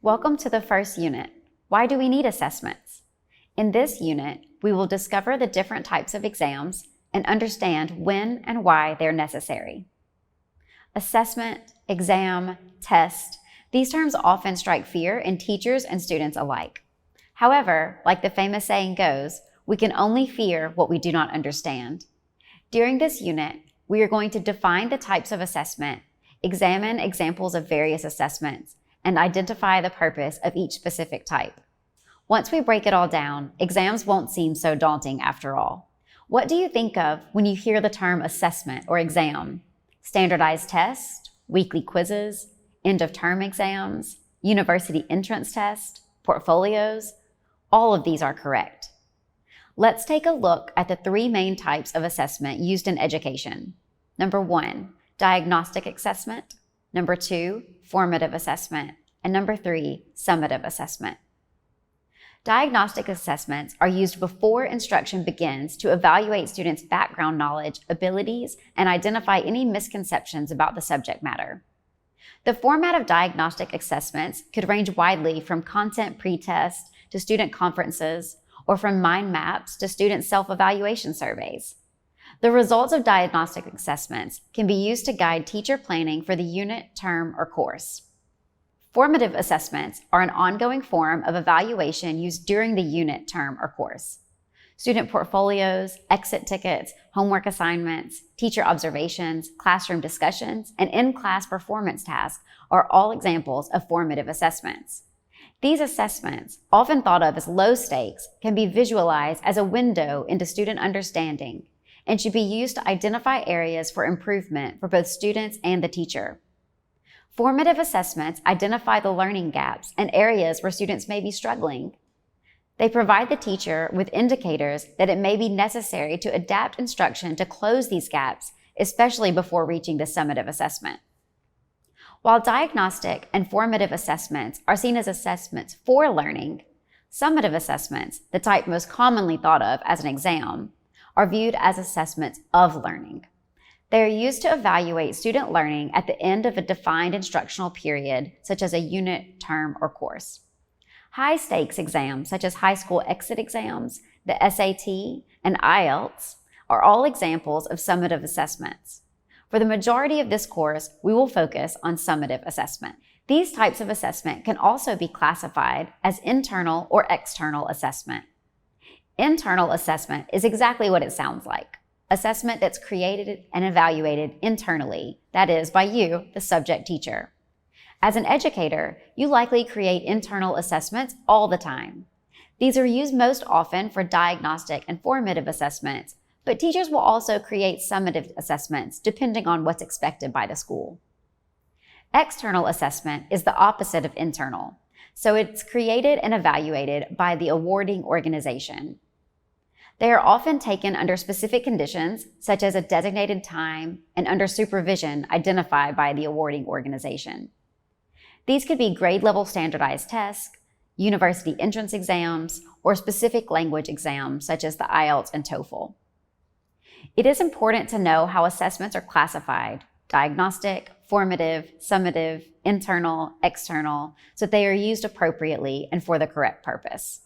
Welcome to the first unit. Why do we need assessments? In this unit, we will discover the different types of exams and understand when and why they're necessary. Assessment, exam, test, these terms often strike fear in teachers and students alike. However, like the famous saying goes, we can only fear what we do not understand. During this unit, we are going to define the types of assessment, examine examples of various assessments, and identify the purpose of each specific type. Once we break it all down, exams won't seem so daunting after all. What do you think of when you hear the term assessment or exam? Standardized tests, weekly quizzes, end-of-term exams, university entrance test, portfolios? All of these are correct. Let's take a look at the three main types of assessment used in education. Number 1, diagnostic assessment. Number 2, formative assessment. And number 3, summative assessment. Diagnostic assessments are used before instruction begins to evaluate students' background knowledge, abilities, and identify any misconceptions about the subject matter. The format of diagnostic assessments could range widely from content pretest to student conferences, or from mind maps to student self-evaluation surveys. The results of diagnostic assessments can be used to guide teacher planning for the unit, term, or course. Formative assessments are an ongoing form of evaluation used during the unit, term, or course. Student portfolios, exit tickets, homework assignments, teacher observations, classroom discussions, and in-class performance tasks are all examples of formative assessments. These assessments, often thought of as low stakes, can be visualized as a window into student understanding and should be used to identify areas for improvement for both students and the teacher. Formative assessments identify the learning gaps and areas where students may be struggling. They provide the teacher with indicators that it may be necessary to adapt instruction to close these gaps, especially before reaching the summative assessment. While diagnostic and formative assessments are seen as assessments for learning, summative assessments, the type most commonly thought of as an exam, are viewed as assessments of learning. They are used to evaluate student learning at the end of a defined instructional period, such as a unit, term, or course. High-stakes exams, such as high school exit exams, the SAT, and IELTS, are all examples of summative assessments. For the majority of this course, we will focus on summative assessment. These types of assessment can also be classified as internal or external assessment. Internal assessment is exactly what it sounds like. Assessment that's created and evaluated internally, that is, by you, the subject teacher. As an educator, you likely create internal assessments all the time. These are used most often for diagnostic and formative assessments, but teachers will also create summative assessments depending on what's expected by the school. External assessment is the opposite of internal, so it's created and evaluated by the awarding organization. They are often taken under specific conditions, such as a designated time and under supervision identified by the awarding organization. These could be grade-level standardized tests, university entrance exams, or specific language exams, such as the IELTS and TOEFL. It is important to know how assessments are classified: diagnostic, formative, summative, internal, external, so that they are used appropriately and for the correct purpose.